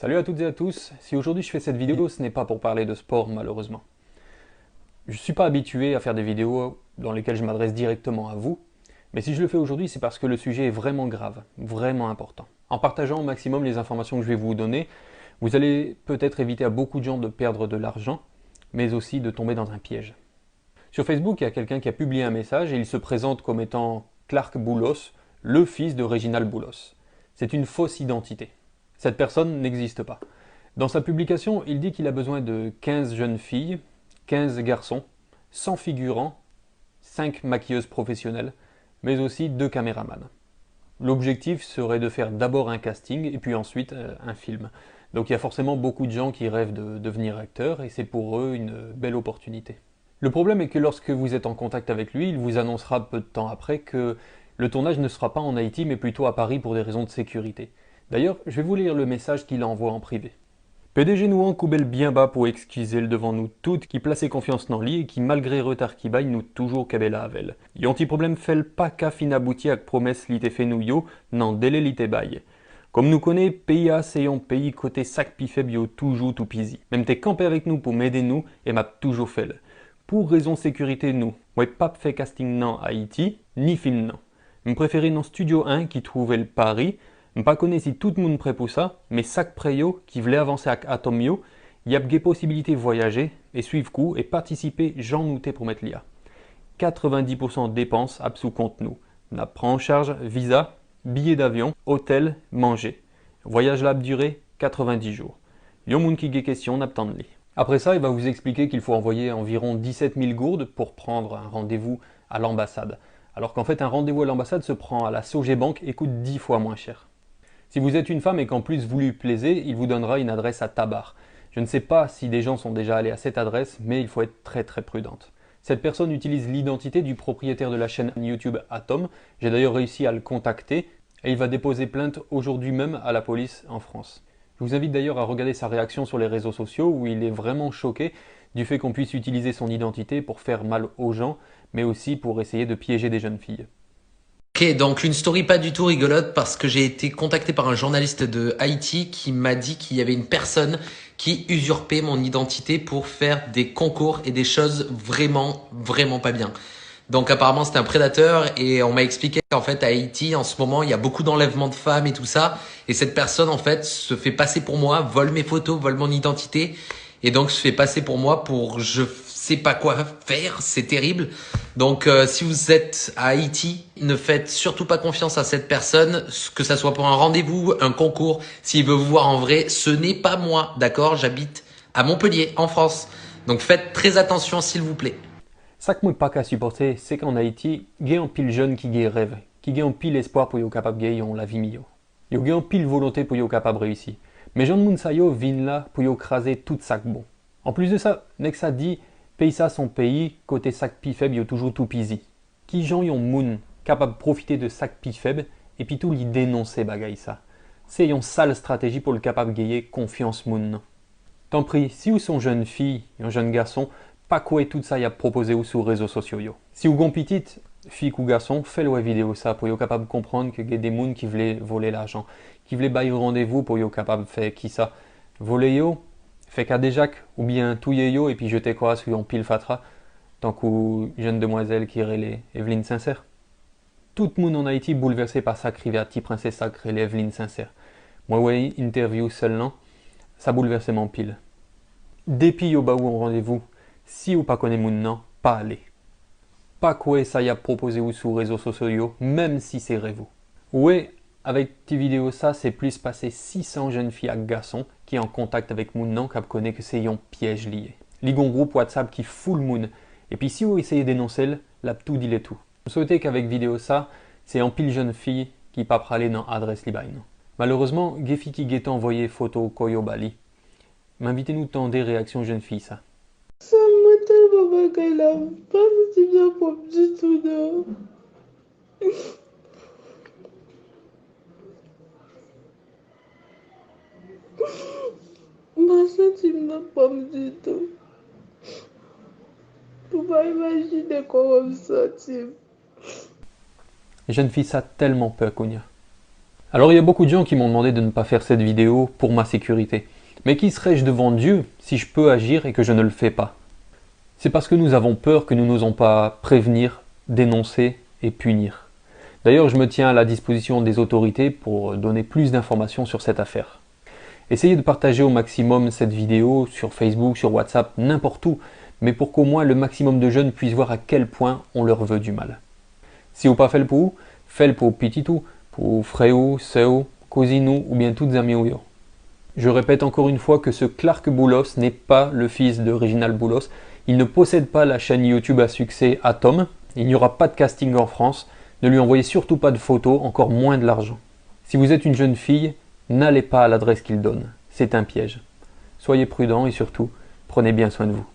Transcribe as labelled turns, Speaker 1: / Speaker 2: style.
Speaker 1: Salut à toutes et à tous. Si aujourd'hui je fais cette vidéo, ce n'est pas pour parler de sport malheureusement. Je ne suis pas habitué à faire des vidéos dans lesquelles je m'adresse directement à vous, mais si je le fais aujourd'hui, c'est parce que le sujet est vraiment grave, vraiment important. En partageant au maximum les informations que je vais vous donner, vous allez peut-être éviter à beaucoup de gens de perdre de l'argent, mais aussi de tomber dans un piège. Sur Facebook, il y a quelqu'un qui a publié un message et il se présente comme étant Clark Boulos, le fils de Réginald Boulos. C'est une fausse identité. Cette personne n'existe pas. Dans sa publication, il dit qu'il a besoin de 15 jeunes filles, 15 garçons, 100 figurants, 5 maquilleuses professionnelles, mais aussi 2 caméramans. L'objectif serait de faire d'abord un casting et puis ensuite un film. Donc il y a forcément beaucoup de gens qui rêvent de devenir acteurs et c'est pour eux une belle opportunité. Le problème est que lorsque vous êtes en contact avec lui, il vous annoncera peu de temps après que le tournage ne sera pas en Haïti mais plutôt à Paris pour des raisons de sécurité. D'ailleurs, je vais vous lire le message qu'il envoie en privé. PDG nous en coubelle bien bas pour excuser le devant nous toutes qui plaçait confiance dans lui et qui malgré retard qui baille nous toujours kabela avel. Yonti problème fait pas qu'à fin abouti avec promesse li te fait nous yo, nan délai li te baille. Comme nous connaît, pays A c'est un pays côté sac pi faible yo toujours tout pisi. Même t'es campé avec nous pour m'aider nous et m'a toujours fait le. Pour raison sécurité nous, moi pas fait casting nan Haïti, ni film nan. Me préféré dans Studio 1 qui trouvait le Paris. Je ne connais si tout le monde prêt pour ça, mais chaque préyo qui voulait avancer avec Atomio, il y a des possibilités de voyager et suivre coup et participer j'en nouté pour mettre l'IA. 90% de dépenses ab sous compte nous. On prend en charge visa, billets d'avion, hôtel, manger. Voyage là durée 90 jours. Yon moun qui get question n'attend li. Après ça, il va vous expliquer qu'il faut envoyer environ 17 000 gourdes pour prendre un rendez-vous à l'ambassade. Alors qu'en fait, un rendez-vous à l'ambassade se prend à la Sogebank et coûte 10 fois moins cher. Si vous êtes une femme et qu'en plus vous lui plaisez, il vous donnera une adresse à Tabar. Je ne sais pas si des gens sont déjà allés à cette adresse, mais il faut être très prudente. Cette personne utilise l'identité du propriétaire de la chaîne YouTube Atom. J'ai d'ailleurs réussi à le contacter et il va déposer plainte aujourd'hui même à la police en France. Je vous invite d'ailleurs à regarder sa réaction sur les réseaux sociaux où il est vraiment choqué du fait qu'on puisse utiliser son identité pour faire mal aux gens, mais aussi pour essayer de piéger des jeunes filles.
Speaker 2: Ok, donc une story pas du tout rigolote parce que j'ai été contacté par un journaliste de Haïti qui m'a dit qu'il y avait une personne qui usurpait mon identité pour faire des concours et des choses vraiment pas bien. Donc apparemment c'était un prédateur et on m'a expliqué qu'en fait à Haïti en ce moment il y a beaucoup d'enlèvements de femmes et tout ça et cette personne en fait se fait passer pour moi, vole mes photos, vole mon identité et donc se fait passer pour moi pour je sais pas quoi faire, c'est terrible. Donc si vous êtes à Haïti, ne faites surtout pas confiance à cette personne, que ça soit pour un rendez-vous, un concours, s'il veut vous voir en vrai, ce n'est pas moi, d'accord? J'habite à Montpellier, en France. Donc faites très attention s'il vous plaît.
Speaker 1: Ça que moi pas qu'à supporter, c'est qu'en Haïti, il y a un pile jeune qui a rêve, qui a un pile espoir pour être capable de gagner la vie meilleure. Il y a un pile volonté pour être capable de réussir. Mais Jean de Mounsayo viennent là pour écraser tout sac bon. En plus de ça, nek ça dit, pays ça son pays, côté sac pi faible, il toujours tout pisi. Qui gens yon moun capable de profiter de sac pi faible et puis tout lui dénoncer bagay ça. C'est une sale stratégie pour le capable de gagner confiance moun. Tant pis, si vous sont jeune fille, un jeune garçon, pas quoi tout ça y a proposé ou sur les réseaux sociaux yo. Si vous gon petite, fille ou garçon, faites-le vidéo ça pour être capable de comprendre que y a des moun qui voulaient voler l'argent, qui voulaient bailler rendez-vous pour être capable de faire qui ça. Voler yo, fait qu'à déjà ou bien touiller yo et puis jeter quoi sur un pile fatra, tant qu'une jeune demoiselle qui relait Evelyne Sincère. Tout le monde en Haïti bouleversé par sa rivière petit princesse sacrée Evelyne Sincère. Moi ouais, interview seulement, ça bouleversait mon pile. Depuis yo ba ou en rendez-vous, si ou pas connaît moun nan, pas aller. Pas quoi ça y a proposé ou sur réseaux sociaux, même si c'est rêve. Ouais, avec tes vidéos ça, c'est plus passé 600 jeunes filles à garçons qui est en contact avec moun nan qui connaît que c'est un piège lié. Ligon groupe WhatsApp qui fout le moun. Et puis si vous essayez d'énoncer, là tout dit les tout. Je souhaitais qu'avec vidéo ça, c'est en pile jeune fille qui pas praler dans adresse libaine. Malheureusement, Gefi qui guette envoyé photo Koyo Bali. M'invitez-nous tant des réactions jeunes filles ça.
Speaker 3: Ça m'a tellement bagay là, pas si bien pour du tout non. Ma senti m'a pas du tout. Pour pas imaginer comment me sentir.
Speaker 1: Les jeunes filles ça tellement peur qu'on y a. Alors il y a beaucoup de gens qui m'ont demandé de ne pas faire cette vidéo pour ma sécurité. Mais qui serais-je devant Dieu si je peux agir et que je ne le fais pas? C'est parce que nous avons peur que nous n'osons pas prévenir, dénoncer et punir. D'ailleurs, je me tiens à la disposition des autorités pour donner plus d'informations sur cette affaire. Essayez de partager au maximum cette vidéo sur Facebook, sur WhatsApp, n'importe où, mais pour qu'au moins le maximum de jeunes puissent voir à quel point on leur veut du mal. Si vous pas fait le pour pititou, pour frère, sœur, cousine ou bien toutes amies ou yo. Je répète encore une fois que ce Clark Boulos n'est pas le fils de Reginald Boulos. Il ne possède pas la chaîne YouTube à succès Atom. Il n'y aura pas de casting en France. Ne lui envoyez surtout pas de photos, encore moins de l'argent. Si vous êtes une jeune fille, n'allez pas à l'adresse qu'il donne. C'est un piège. Soyez prudents et surtout, prenez bien soin de vous.